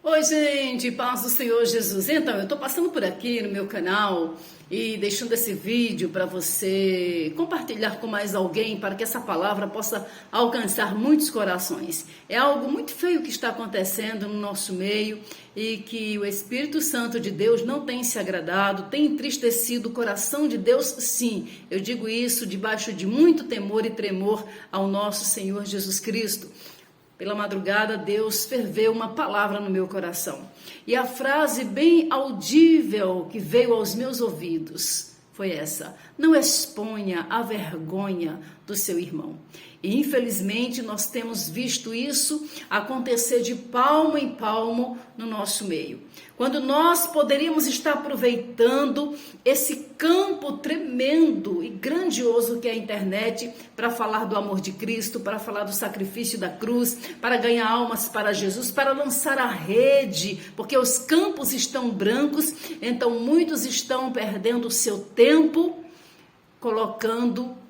Oi, gente, paz do Senhor Jesus. Então, eu estou passando por aqui no meu canal e deixando esse vídeo para você compartilhar com mais alguém, para que essa palavra possa alcançar muitos corações. É algo muito feio que está acontecendo no nosso meio e que o Espírito Santo de Deus não tem se agradado, tem entristecido o coração de Deus, sim. Eu digo isso debaixo de muito temor e tremor ao nosso Senhor Jesus Cristo. Pela madrugada, Deus ferveu uma palavra no meu coração. E a frase bem audível que veio aos meus ouvidos foi essa: não exponha a vergonha do seu irmão. E infelizmente nós temos visto isso acontecer de palmo em palmo no nosso meio. Quando nós poderíamos estar aproveitando esse campo tremendo e grandioso que é a internet para falar do amor de Cristo, para falar do sacrifício da cruz, para ganhar almas para Jesus, para lançar a rede, porque os campos estão brancos, então muitos estão perdendo o seu tempo colocando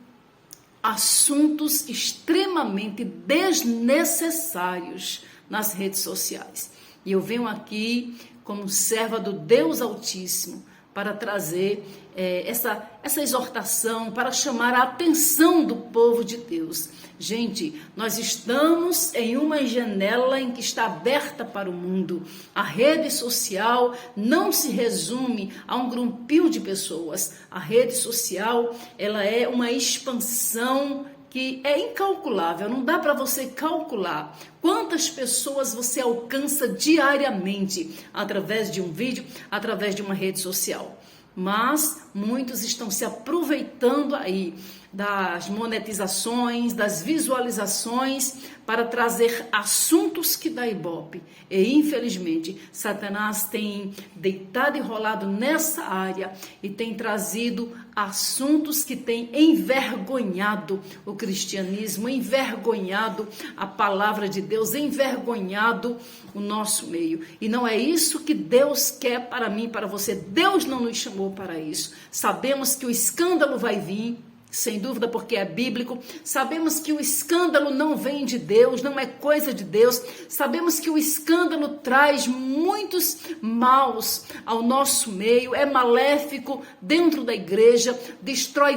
assuntos extremamente desnecessários nas redes sociais. E eu venho aqui como serva do Deus Altíssimo para trazer essa exortação, para chamar a atenção do povo de Deus. Gente, nós estamos em uma janela em que está aberta para o mundo. A rede social não se resume a um grupinho de pessoas. A rede social, ela é uma expansão que é incalculável, não dá para você calcular quantas pessoas você alcança diariamente através de um vídeo, através de uma rede social. Mas muitos estão se aproveitando aí das monetizações, das visualizações para trazer assuntos que dá ibope. E infelizmente Satanás tem deitado e rolado nessa área e tem trazido assuntos que têm envergonhado o cristianismo, envergonhado a palavra de Deus, envergonhado o nosso meio. E não é isso que Deus quer para mim, para você. Deus não nos chamou para isso. Sabemos que o escândalo vai vir, sem dúvida, porque é bíblico. Sabemos que o escândalo não vem de Deus, não é coisa de Deus. Sabemos que o escândalo traz muitos maus ao nosso meio, é maléfico dentro da igreja, destrói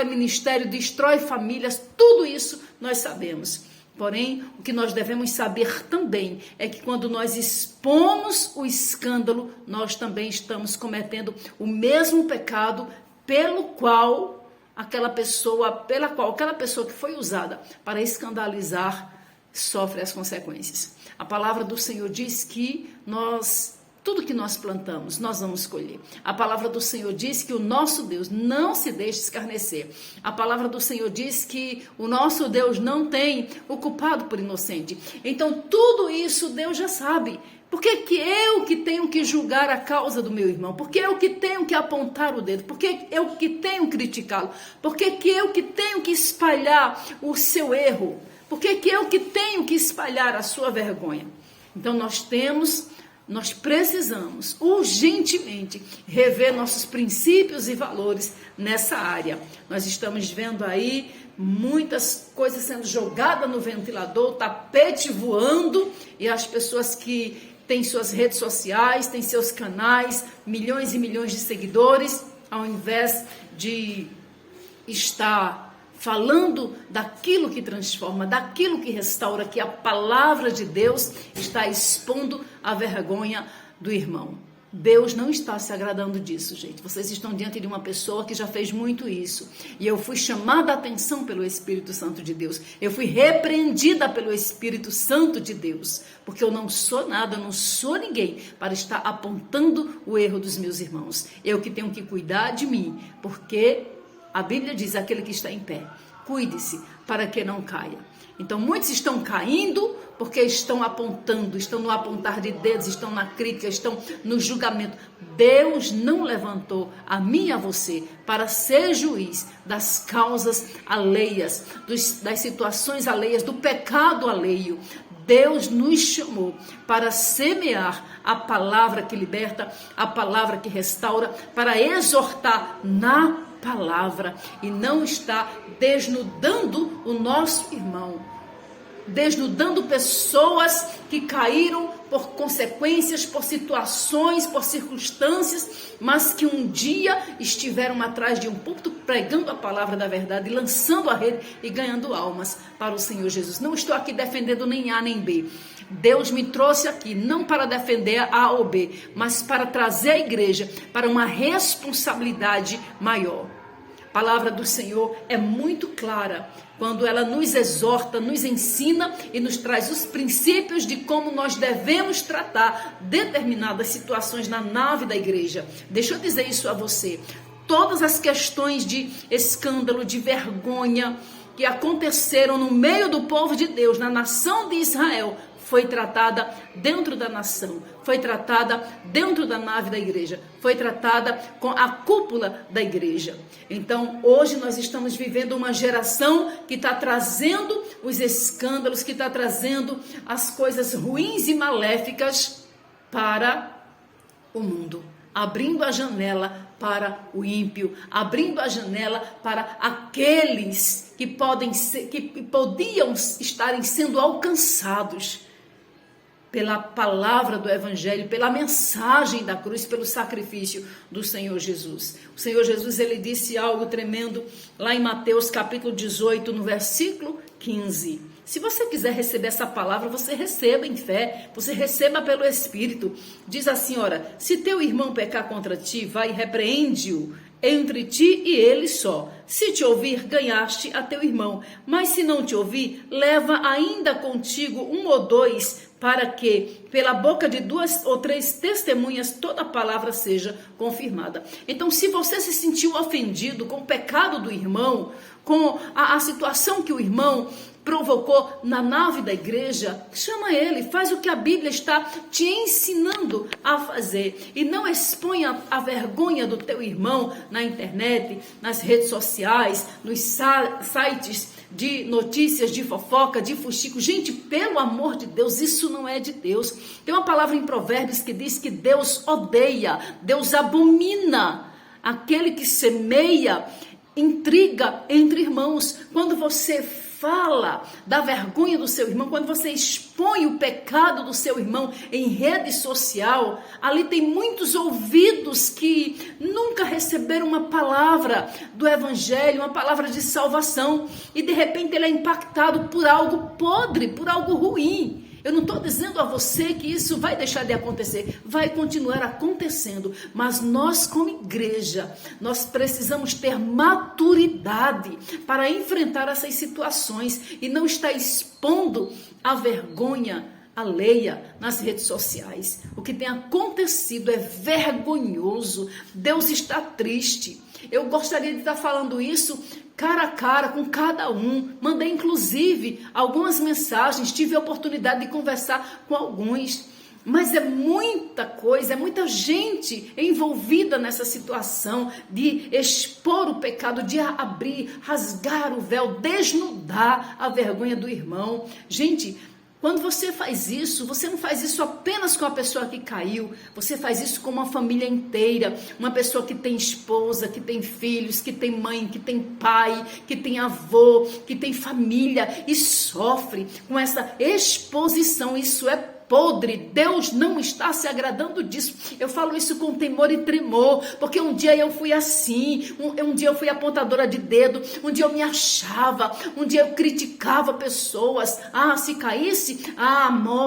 ministério, destrói famílias, tudo isso nós sabemos. Porém, o que nós devemos saber também é que quando nós expomos o escândalo, nós também estamos cometendo o mesmo pecado pela qual aquela pessoa que foi usada para escandalizar sofre as consequências. A palavra do Senhor diz que tudo que nós plantamos, nós vamos colher. A palavra do Senhor diz que o nosso Deus não se deixa escarnecer. A palavra do Senhor diz que o nosso Deus não tem o culpado por inocente. Então, tudo isso Deus já sabe. Por que eu que tenho que julgar a causa do meu irmão? Por que eu que tenho que apontar o dedo? Por que eu que tenho que criticá-lo? Por que eu que tenho que espalhar o seu erro? Por que eu que tenho que espalhar a sua vergonha? Então, nós precisamos urgentemente rever nossos princípios e valores nessa área. Nós estamos vendo aí muitas coisas sendo jogadas no ventilador, tapete voando, e as pessoas que têm suas redes sociais, têm seus canais, milhões e milhões de seguidores, ao invés de estar falando daquilo que transforma, daquilo que restaura, que a palavra de Deus está expondo a vergonha do irmão. Deus não está se agradando disso, gente. Vocês estão diante de uma pessoa que já fez muito isso. E eu fui chamada a atenção pelo Espírito Santo de Deus. Eu fui repreendida pelo Espírito Santo de Deus. Porque eu não sou nada, eu não sou ninguém para estar apontando o erro dos meus irmãos. Eu que tenho que cuidar de mim, porque a Bíblia diz: aquele que está em pé, cuide-se para que não caia. Então muitos estão caindo porque estão apontando, estão no apontar de dedos, estão na crítica, estão no julgamento. Deus não levantou a mim e a você para ser juiz das causas alheias, das situações alheias, do pecado alheio. Deus nos chamou para semear a palavra que liberta, a palavra que restaura, para exortar na palavra e não está desnudando o nosso irmão. desnudando pessoas que caíram por consequências, por situações, por circunstâncias, mas que um dia estiveram atrás de um púlpito pregando a palavra da verdade, lançando a rede e ganhando almas para o Senhor Jesus. Não estou aqui defendendo nem A nem B. Deus me trouxe aqui não para defender A ou B, mas para trazer a igreja para uma responsabilidade maior. A palavra do Senhor é muito clara quando ela nos exorta, nos ensina e nos traz os princípios de como nós devemos tratar determinadas situações na nave da igreja. Deixa eu dizer isso a você. Todas as questões de escândalo, de vergonha que aconteceram no meio do povo de Deus, na nação de Israel, foi tratada dentro da nação, foi tratada dentro da nave da igreja, foi tratada com a cúpula da igreja. Então, hoje nós estamos vivendo uma geração que está trazendo os escândalos, que está trazendo as coisas ruins e maléficas para o mundo, abrindo a janela para o ímpio, abrindo a janela para aqueles que podiam estarem sendo alcançados pela palavra do evangelho, pela mensagem da cruz, pelo sacrifício do Senhor Jesus. O Senhor Jesus, ele disse algo tremendo lá em Mateus capítulo 18, no versículo 15. Se você quiser receber essa palavra, você receba em fé, você receba pelo Espírito. Diz assim, ora, se teu irmão pecar contra ti, vai e repreende-o entre ti e ele só. Se te ouvir, ganhaste a teu irmão. Mas se não te ouvir, leva ainda contigo um ou dois, para que pela boca de 2 ou 3 testemunhas toda palavra seja confirmada. Então, se você se sentiu ofendido com o pecado do irmão, com a situação que o irmão provocou na nave da igreja, chama ele, faz o que a Bíblia está te ensinando a fazer e não exponha a vergonha do teu irmão na internet, nas redes sociais, nos sites de notícias, de fofoca, de fuxico. Gente, pelo amor de Deus, isso não é de Deus. Tem uma palavra em Provérbios que diz que Deus odeia, Deus abomina aquele que semeia intriga entre irmãos. Quando você fala da vergonha do seu irmão, quando você expõe o pecado do seu irmão em rede social, ali tem muitos ouvidos que nunca receberam uma palavra do evangelho, uma palavra de salvação, e de repente ele é impactado por algo podre, por algo ruim. Eu não estou dizendo a você que isso vai deixar de acontecer, vai continuar acontecendo, mas nós como igreja, nós precisamos ter maturidade para enfrentar essas situações e não estar expondo a vergonha alheia nas redes sociais. O que tem acontecido é vergonhoso, Deus está triste. Eu gostaria de estar falando isso cara a cara com cada um. Mandei inclusive algumas mensagens, tive a oportunidade de conversar com alguns. Mas é muita coisa, é muita gente envolvida nessa situação de expor o pecado, de abrir, rasgar o véu, desnudar a vergonha do irmão. Gente, quando você faz isso, você não faz isso apenas com a pessoa que caiu, você faz isso com uma família inteira, uma pessoa que tem esposa, que tem filhos, que tem mãe, que tem pai, que tem avô, que tem família e sofre com essa exposição. Isso é podre, Deus não está se agradando disso. Eu falo isso com temor e tremor, porque um dia eu fui assim, um dia eu fui apontadora de dedo, um dia eu me achava, um dia eu criticava pessoas. Se caísse,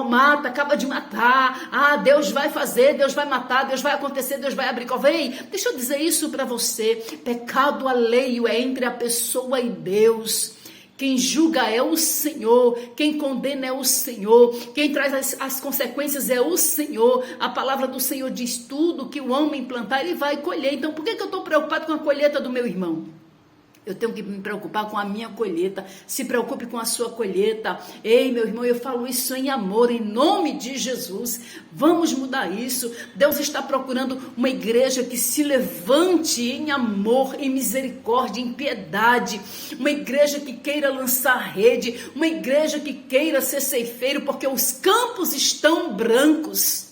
mata, acaba de matar, Deus vai fazer, Deus vai matar, Deus vai acontecer, Deus vai abrir cova. Ei, deixa eu dizer isso para você, pecado alheio é entre a pessoa e Deus. Quem julga é o Senhor, quem condena é o Senhor, quem traz as consequências é o Senhor. A palavra do Senhor diz tudo que o homem plantar, ele vai colher. Então, por que eu estou preocupado com a colheita do meu irmão? Eu tenho que me preocupar com a minha colheita. Se preocupe com a sua colheita. Ei, meu irmão, eu falo isso em amor, em nome de Jesus. Vamos mudar isso. Deus está procurando uma igreja que se levante em amor, em misericórdia, em piedade. Uma igreja que queira lançar rede. Uma igreja que queira ser ceifeiro, porque os campos estão brancos.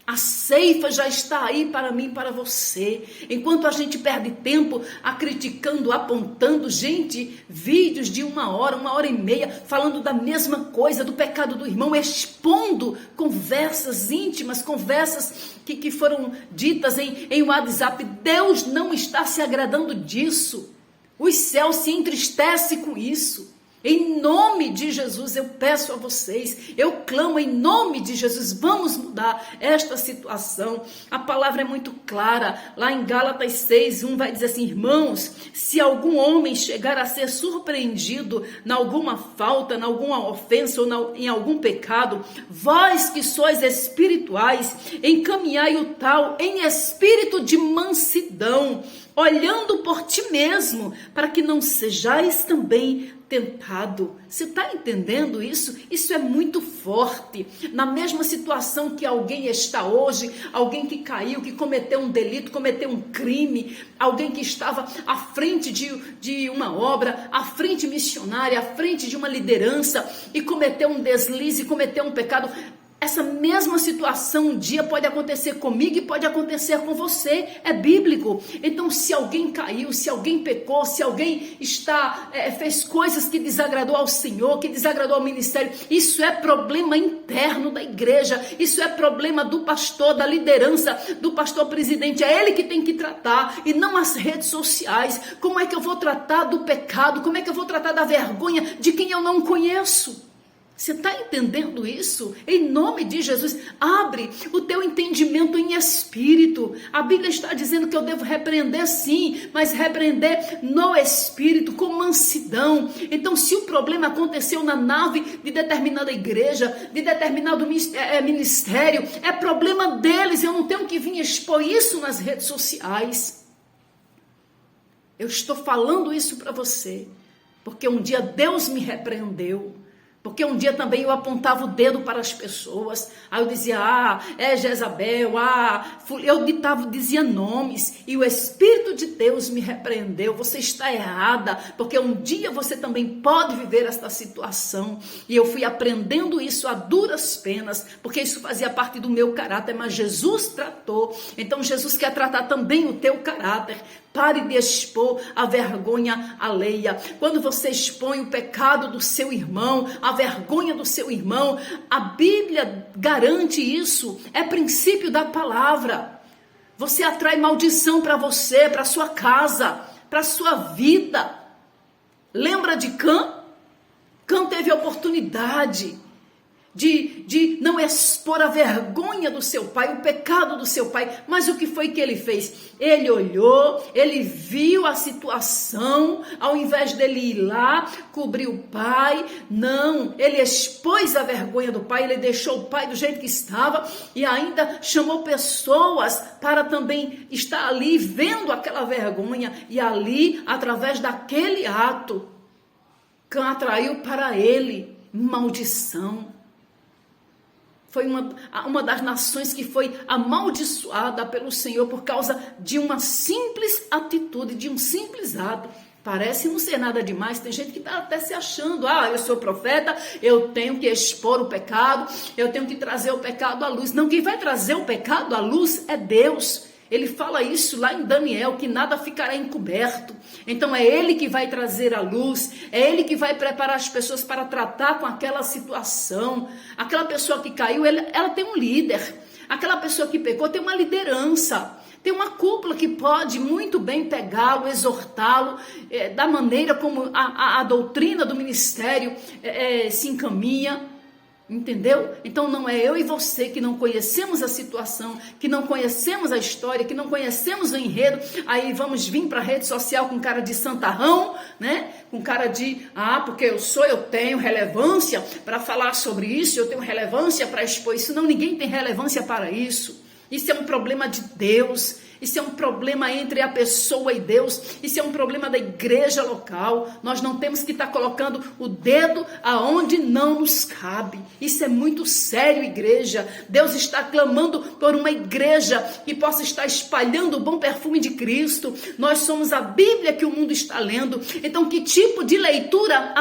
A ceifa já está aí para mim e para você. Enquanto a gente perde tempo criticando, apontando, gente, vídeos de 1 hora, 1 hora e meia, falando da mesma coisa, do pecado do irmão, expondo conversas íntimas, conversas que foram ditas em WhatsApp. Deus não está se agradando disso. Os céus se entristecem com isso. Em nome de Jesus, eu peço a vocês, eu clamo em nome de Jesus, vamos mudar esta situação. A palavra é muito clara, lá em Gálatas 6:1 vai dizer assim: irmãos, se algum homem chegar a ser surpreendido em alguma falta, em alguma ofensa ou em algum pecado, vós que sois espirituais, encaminhai o tal em espírito de mansidão, olhando por ti mesmo, para que não sejais também tentado. Você está entendendo isso? Isso é muito forte. Na mesma situação que alguém está hoje, alguém que caiu, que cometeu um delito, cometeu um crime, alguém que estava à frente de uma obra, à frente missionária, à frente de uma liderança e cometeu um deslize, cometeu um pecado. Essa mesma situação um dia pode acontecer comigo e pode acontecer com você. É bíblico. Então, se alguém caiu, se alguém pecou, se alguém fez coisas que desagradou ao Senhor, que desagradou ao ministério, isso é problema interno da igreja. Isso é problema do pastor, da liderança, do pastor presidente. É ele que tem que tratar e não as redes sociais. Como é que eu vou tratar do pecado? Como é que eu vou tratar da vergonha de quem eu não conheço? Você está entendendo isso? Em nome de Jesus, abre o teu entendimento em espírito. A Bíblia está dizendo que eu devo repreender sim, mas repreender no espírito, com mansidão. Então, se o problema aconteceu na nave de determinada igreja, de determinado ministério, é problema deles. Eu não tenho que vir expor isso nas redes sociais. Eu estou falando isso para você, porque um dia Deus me repreendeu. Porque um dia também eu apontava o dedo para as pessoas, aí eu dizia, é Jezabel, eu dizia nomes, e o Espírito de Deus me repreendeu, você está errada, porque um dia você também pode viver esta situação, e eu fui aprendendo isso a duras penas, porque isso fazia parte do meu caráter, mas Jesus tratou, então Jesus quer tratar também o teu caráter. Pare de expor a vergonha alheia. Quando você expõe o pecado do seu irmão, a vergonha do seu irmão, a Bíblia garante isso. É princípio da palavra. Você atrai maldição para você, para sua casa, para sua vida. Lembra de Cã? Cã teve a oportunidade de não expor a vergonha do seu pai, o pecado do seu pai, mas o que foi que ele fez? Ele olhou, ele viu a situação, ao invés dele ir lá, cobrir o pai, não, ele expôs a vergonha do pai, ele deixou o pai do jeito que estava e ainda chamou pessoas para também estar ali vendo aquela vergonha e ali, através daquele ato, Cã atraiu para ele maldição. Foi uma das nações que foi amaldiçoada pelo Senhor por causa de uma simples atitude, de um simples ato. Parece não ser nada demais, tem gente que está até se achando, eu sou profeta, eu tenho que expor o pecado, eu tenho que trazer o pecado à luz. Não, quem vai trazer o pecado à luz é Deus. Ele fala isso lá em Daniel, que nada ficará encoberto. Então é ele que vai trazer a luz, é ele que vai preparar as pessoas para tratar com aquela situação. Aquela pessoa que caiu, ela tem um líder. Aquela pessoa que pecou tem uma liderança. Tem uma cúpula que pode muito bem pegá-lo, exortá-lo, da maneira como a doutrina do ministério se encaminha. Entendeu? Então não é eu e você que não conhecemos a situação, que não conhecemos a história, que não conhecemos o enredo, aí vamos vir para a rede social com cara de santarrão, né? Com cara de, porque eu tenho relevância para falar sobre isso, eu tenho relevância para expor isso. Não, ninguém tem relevância para isso. Isso é um problema de Deus. Isso é um problema entre a pessoa e Deus. Isso é um problema da igreja local. Nós não temos que estar colocando o dedo aonde não nos cabe. Isso é muito sério, igreja. Deus está clamando por uma igreja que possa estar espalhando o bom perfume de Cristo. Nós somos a Bíblia que o mundo está lendo. Então, que tipo de leitura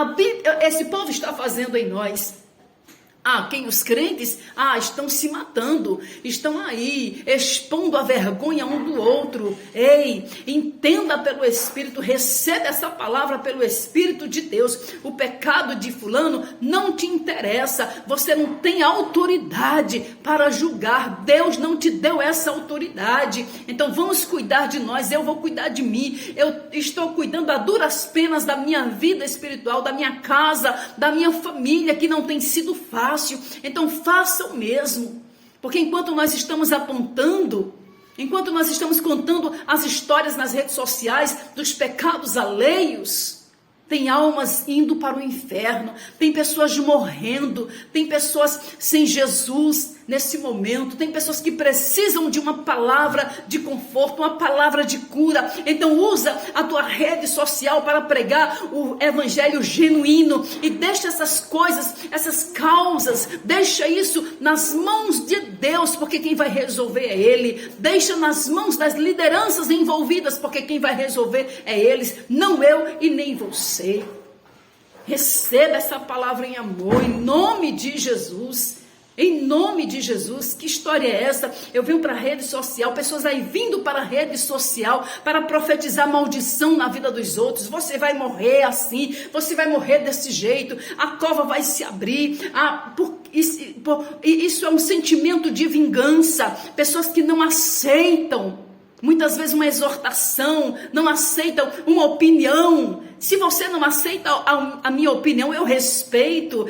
esse povo está fazendo em nós? Quem os crentes, estão se matando, estão aí, expondo a vergonha um do outro. Ei, entenda pelo Espírito, receba essa palavra pelo Espírito de Deus. O pecado de fulano não te interessa, você não tem autoridade para julgar, Deus não te deu essa autoridade. Então vamos cuidar de nós, eu vou cuidar de mim, eu estou cuidando a duras penas da minha vida espiritual, da minha casa, da minha família, que não tem sido fácil. Então faça o mesmo, porque enquanto nós estamos apontando, enquanto nós estamos contando as histórias nas redes sociais dos pecados alheios, tem almas indo para o inferno, tem pessoas morrendo, tem pessoas sem Jesus nesse momento, tem pessoas que precisam de uma palavra de conforto, uma palavra de cura. Então usa a tua rede social para pregar o evangelho genuíno e deixa essas coisas, essas causas, deixa isso nas mãos de Deus, porque quem vai resolver é Ele. Deixa nas mãos das lideranças envolvidas, porque quem vai resolver é eles, não eu e nem você. Receba essa palavra em amor, em nome de Jesus. Em nome de Jesus. Que história é essa? Eu venho para a rede social, pessoas aí vindo para a rede social para profetizar maldição na vida dos outros. Você vai morrer assim, você vai morrer desse jeito, a cova vai se abrir. Isso é um sentimento de vingança. Pessoas que não aceitam muitas vezes uma exortação, não aceitam uma opinião. Se você não aceita a minha opinião, eu respeito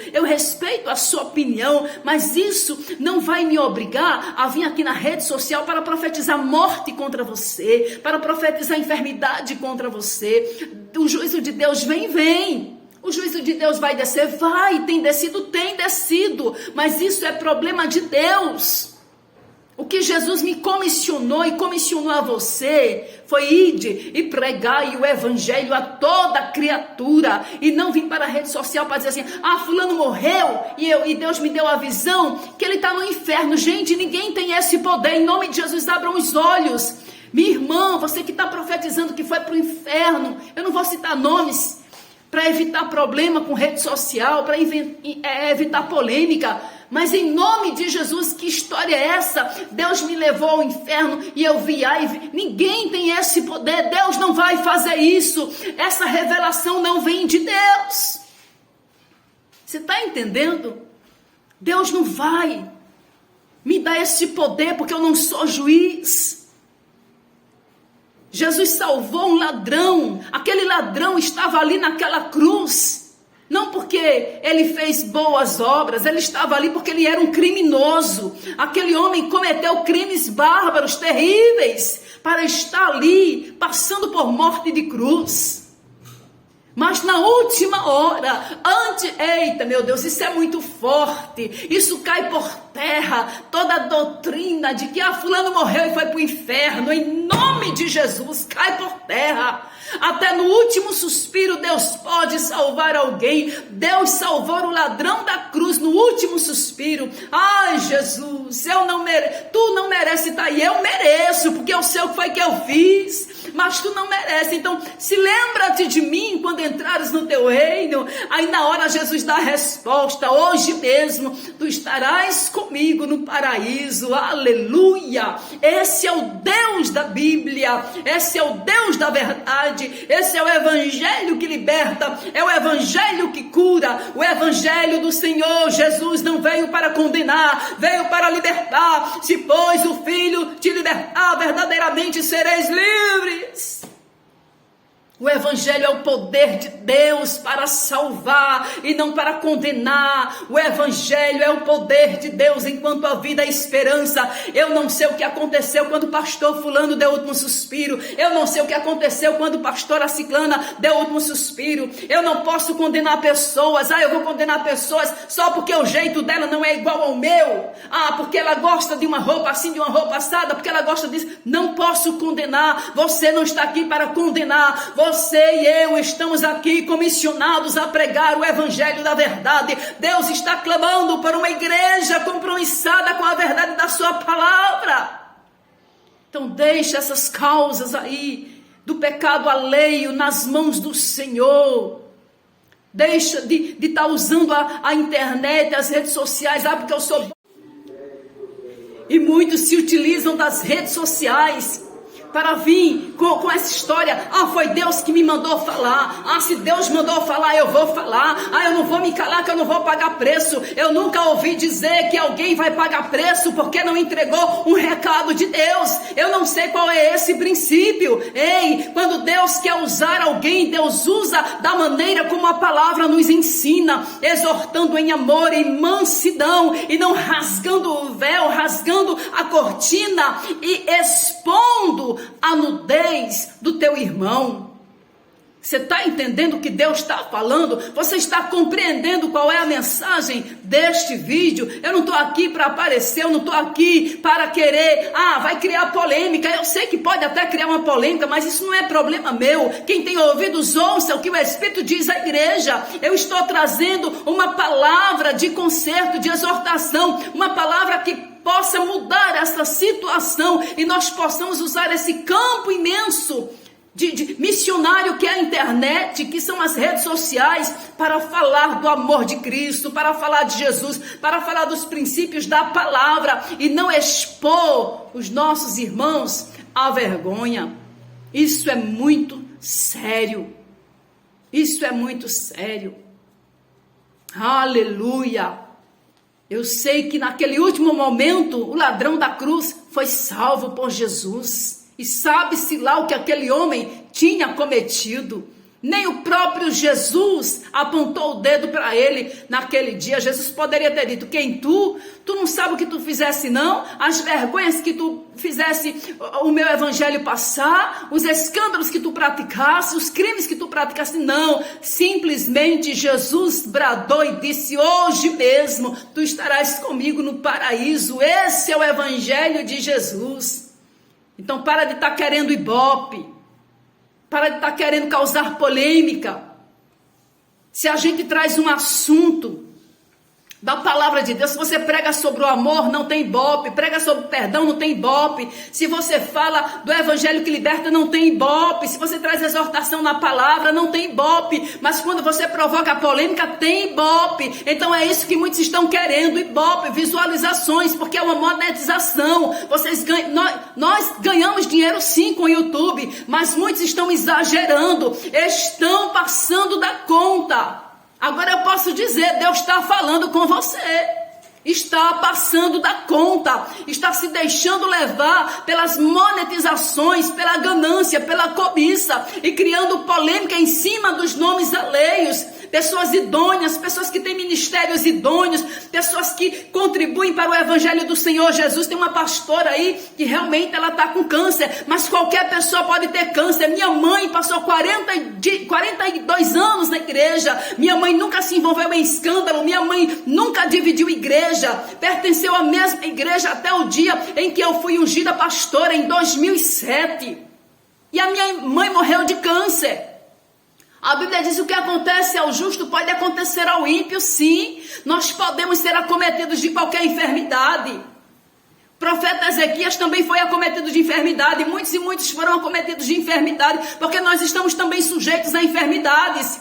a sua opinião, mas isso não vai me obrigar a vir aqui na rede social para profetizar morte contra você, para profetizar enfermidade contra você. O juízo de Deus vem. O juízo de Deus vai descer? Vai, tem descido, mas isso é problema de Deus. O que Jesus me comissionou e comissionou a você foi ide e pregai o evangelho a toda criatura, e não vim para a rede social para dizer assim, fulano morreu e Deus me deu a visão que ele está no inferno. Gente, ninguém tem esse poder. Em nome de Jesus, abram os olhos. Minha irmã, você que está profetizando que foi para o inferno, eu não vou citar nomes para evitar problema com rede social, para evitar polêmica, mas em nome de Jesus, que história é essa? Deus me levou ao inferno e eu vi. Ninguém tem esse poder. Deus não vai fazer isso. Essa revelação não vem de Deus. Você está entendendo? Deus não vai me dar esse poder, porque eu não sou juiz. Jesus salvou um ladrão. Aquele ladrão estava ali naquela cruz. Não porque ele fez boas obras, ele estava ali porque ele era um criminoso. Aquele homem cometeu crimes bárbaros, terríveis, para estar ali, passando por morte de cruz. Mas na última hora, eita meu Deus, isso é muito forte, isso cai por terra, toda a doutrina de que fulano morreu e foi para o inferno, em nome de Jesus, cai por terra. Até no último suspiro Deus pode salvar alguém. Deus salvou o ladrão da cruz no último suspiro. Jesus, tu não merece estar aí. Eu mereço, porque eu sei o que foi que eu fiz, mas tu não merece. Então se lembra-te de mim quando entrares no teu reino. Aí na hora Jesus dá a resposta: hoje mesmo tu estarás comigo no paraíso. Aleluia. Esse é o Deus da Bíblia, esse é o Deus da verdade. Esse é o evangelho que liberta, é o evangelho que cura. O evangelho do Senhor Jesus não veio para condenar, veio para libertar. Se pois o Filho te libertar, verdadeiramente sereis livres. O evangelho é o poder de Deus para salvar e não para condenar. O evangelho é o poder de Deus enquanto a vida é esperança. Eu não sei o que aconteceu quando o pastor fulano deu o último suspiro. Eu não sei o que aconteceu quando o pastora ciclana deu o último suspiro. Eu não posso condenar pessoas. Eu vou condenar pessoas só porque o jeito dela não é igual ao meu. Porque ela gosta de uma roupa assim, de uma roupa assada, porque ela gosta disso. Não posso condenar. Você não está aqui para condenar. Você e eu estamos aqui comissionados a pregar o evangelho da verdade. Deus está clamando por uma igreja compromissada com a verdade da sua palavra. Então deixa essas causas aí do pecado alheio nas mãos do Senhor. Deixa de estar usando a internet, as redes sociais, porque eu sou... E muitos se utilizam das redes sociais para vir com essa história. Foi Deus que me mandou falar. Se Deus mandou falar, eu vou falar. Eu não vou me calar, que eu não vou pagar preço. Eu nunca ouvi dizer que alguém vai pagar preço porque não entregou um recado de Deus. Eu não sei qual é esse princípio. Quando Deus quer usar alguém, Deus usa da maneira como a palavra nos ensina, exortando em amor, em mansidão, e não rasgando o véu, rasgando a cortina e expondo a nudez do teu irmão. Você está entendendo o que Deus está falando? Você está compreendendo qual é a mensagem deste vídeo? Eu não estou aqui para aparecer, eu não estou aqui para querer, vai criar polêmica. Eu sei que pode até criar uma polêmica, mas isso não é problema meu. Quem tem ouvidos, ouça o que o Espírito diz à igreja. Eu estou trazendo uma palavra de conserto, de exortação, uma palavra que possa mudar essa situação e nós possamos usar esse campo imenso de missionário que é a internet, que são as redes sociais, para falar do amor de Cristo, para falar de Jesus, para falar dos princípios da palavra e não expor os nossos irmãos à vergonha. Isso é muito sério. Isso é muito sério. Aleluia! Eu sei que naquele último momento, o ladrão da cruz foi salvo por Jesus. E sabe-se lá o que aquele homem tinha cometido. Nem o próprio Jesus apontou o dedo para ele naquele dia. Jesus poderia ter dito: quem tu? Tu não sabe o que tu fizesse não? As vergonhas que tu fizesse o meu evangelho passar? Os escândalos que tu praticasse? Os crimes que tu praticasse? Não. Simplesmente Jesus bradou e disse: hoje mesmo tu estarás comigo no paraíso. Esse é o evangelho de Jesus. Então para de estar querendo ibope. Para de estar querendo causar polêmica. Se a gente traz um assunto da palavra de Deus, se você prega sobre o amor, não tem ibope. Prega sobre o perdão, não tem ibope. Se você fala do evangelho que liberta, não tem ibope. Se você traz exortação na palavra, não tem ibope. Mas quando você provoca a polêmica, tem ibope. Então é isso que muitos estão querendo, ibope, visualizações, porque é uma monetização. Nós ganhamos dinheiro sim com o YouTube, mas muitos estão exagerando, estão passando da conta. Agora eu posso dizer, Deus está falando com você, está passando da conta, está se deixando levar pelas monetizações, pela ganância, pela cobiça e criando polêmica em cima dos nomes alheios. Pessoas idôneas, pessoas que têm ministérios idôneos, pessoas que contribuem para o evangelho do Senhor Jesus. Tem uma pastora aí que realmente ela está com câncer, mas qualquer pessoa pode ter câncer. Minha mãe passou 42 anos na igreja, minha mãe nunca se envolveu em escândalo, minha mãe nunca dividiu igreja, pertenceu à mesma igreja até o dia em que eu fui ungida pastora em 2007. E a minha mãe morreu de câncer. A Bíblia diz: o que acontece ao justo pode acontecer ao ímpio, sim. Nós podemos ser acometidos de qualquer enfermidade. O profeta Ezequias também foi acometido de enfermidade. Muitos e muitos foram acometidos de enfermidade, porque nós estamos também sujeitos a enfermidades.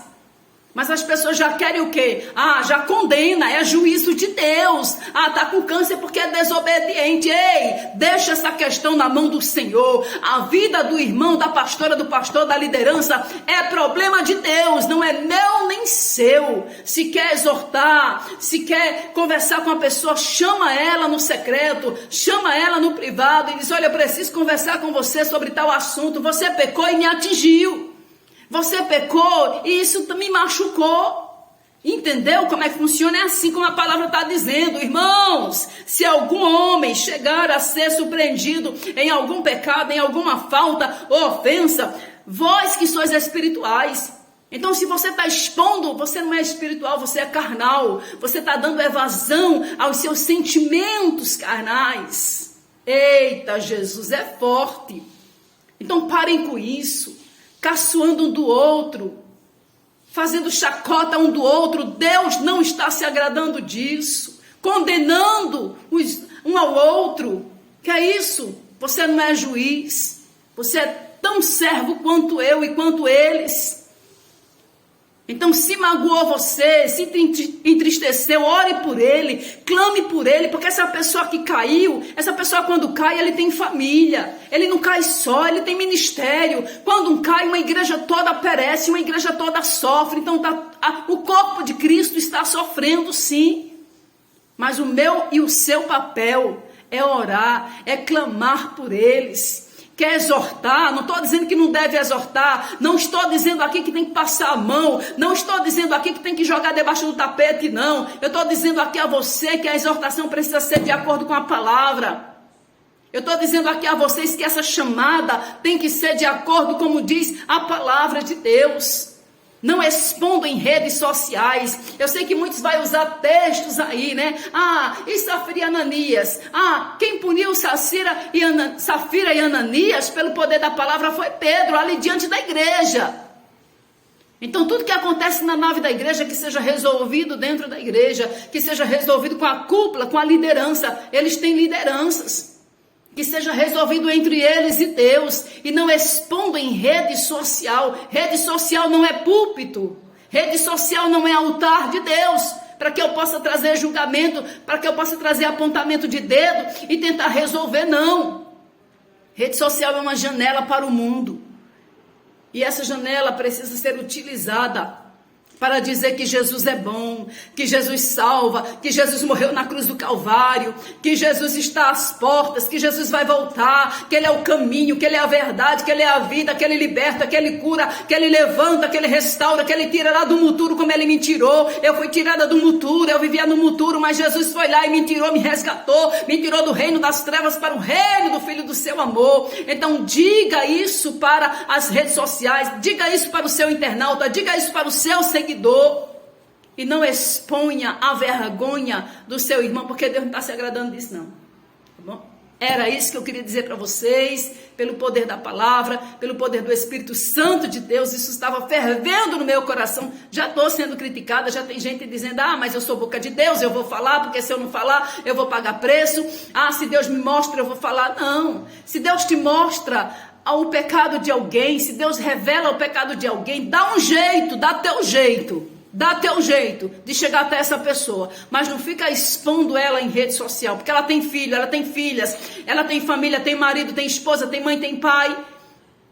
Mas as pessoas já querem o quê? Já condena, é juízo de Deus. Tá com câncer porque é desobediente. Ei, deixa essa questão na mão do Senhor. A vida do irmão, da pastora, do pastor, da liderança é problema de Deus, não é meu nem seu. Se quer exortar, se quer conversar com a pessoa, chama ela no secreto, chama ela no privado e diz: olha, eu preciso conversar com você sobre tal assunto. Você pecou e me atingiu. Você pecou e isso me machucou. Entendeu como é que funciona? É assim como a palavra está dizendo. Irmãos, se algum homem chegar a ser surpreendido em algum pecado, em alguma falta ou ofensa, vós que sois espirituais. Então, se você está expondo, você não é espiritual, você é carnal. Você está dando evasão aos seus sentimentos carnais. Eita, Jesus é forte. Então, parem com isso. Caçoando um do outro, fazendo chacota um do outro. Deus não está se agradando disso, condenando um ao outro. Que é isso? Você não é juiz, você é tão servo quanto eu e quanto eles. Então, se magoou você, se entristeceu, ore por ele, clame por ele, porque essa pessoa que caiu, essa pessoa quando cai, ele tem família, ele não cai só, ele tem ministério. Quando cai, uma igreja toda perece, uma igreja toda sofre. Então, o corpo de Cristo está sofrendo, sim. Mas o meu e o seu papel é orar, é clamar por eles. Quer exortar? Não estou dizendo que não deve exortar, não estou dizendo aqui que tem que passar a mão, não estou dizendo aqui que tem que jogar debaixo do tapete, não. Eu estou dizendo aqui a você que a exortação precisa ser de acordo com a palavra. Eu estou dizendo aqui a vocês que essa chamada tem que ser de acordo como diz a palavra de Deus. Não expondo em redes sociais. Eu sei que muitos vão usar textos aí, né? E Safira e Ananias? Quem puniu Safira e Ananias pelo poder da palavra foi Pedro, ali diante da igreja. Então tudo que acontece na nave da igreja, que seja resolvido dentro da igreja, que seja resolvido com a cúpula, com a liderança. Eles têm lideranças. Que seja resolvido entre eles e Deus, e não expondo em rede social. Rede social não é púlpito, rede social não é altar de Deus, para que eu possa trazer julgamento, para que eu possa trazer apontamento de dedo e tentar resolver, não. Rede social é uma janela para o mundo, e essa janela precisa ser utilizada para dizer que Jesus é bom, que Jesus salva, que Jesus morreu na cruz do Calvário, que Jesus está às portas, que Jesus vai voltar, que Ele é o caminho, que Ele é a verdade, que Ele é a vida, que Ele liberta, que Ele cura, que Ele levanta, que Ele restaura, que Ele tira lá do muturo como Ele me tirou. Eu fui tirada do muturo, eu vivia no muturo, mas Jesus foi lá e me tirou, me resgatou, me tirou do reino das trevas para o reino do Filho do seu amor. Então diga isso para as redes sociais, diga isso para o seu internauta, diga isso para o seu seguidor. E não exponha a vergonha do seu irmão, porque Deus não está se agradando disso, não. Tá bom? Era isso que eu queria dizer para vocês, pelo poder da palavra, pelo poder do Espírito Santo de Deus. Isso estava fervendo no meu coração. Já estou sendo criticada, já tem gente dizendo: mas eu sou boca de Deus, eu vou falar, porque se eu não falar, eu vou pagar preço. Se Deus me mostra, eu vou falar. Não, se Deus te mostra o pecado de alguém, se Deus revela o pecado de alguém, dá um jeito, dá teu jeito de chegar até essa pessoa, mas não fica expondo ela em rede social, porque ela tem filho, ela tem filhas, ela tem família, tem marido, tem esposa, tem mãe, tem pai.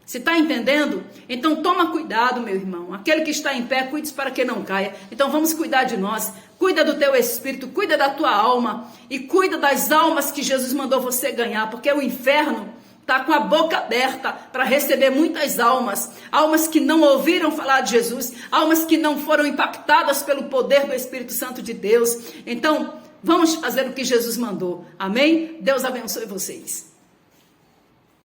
Você está entendendo? Então toma cuidado, meu irmão. Aquele que está em pé, cuide para que não caia. Então vamos cuidar de nós. Cuida do teu espírito, cuida da tua alma e cuida das almas que Jesus mandou você ganhar, porque o inferno está com a boca aberta para receber muitas almas que não ouviram falar de Jesus, almas que não foram impactadas pelo poder do Espírito Santo de Deus. Então, vamos fazer o que Jesus mandou. Amém? Deus abençoe vocês.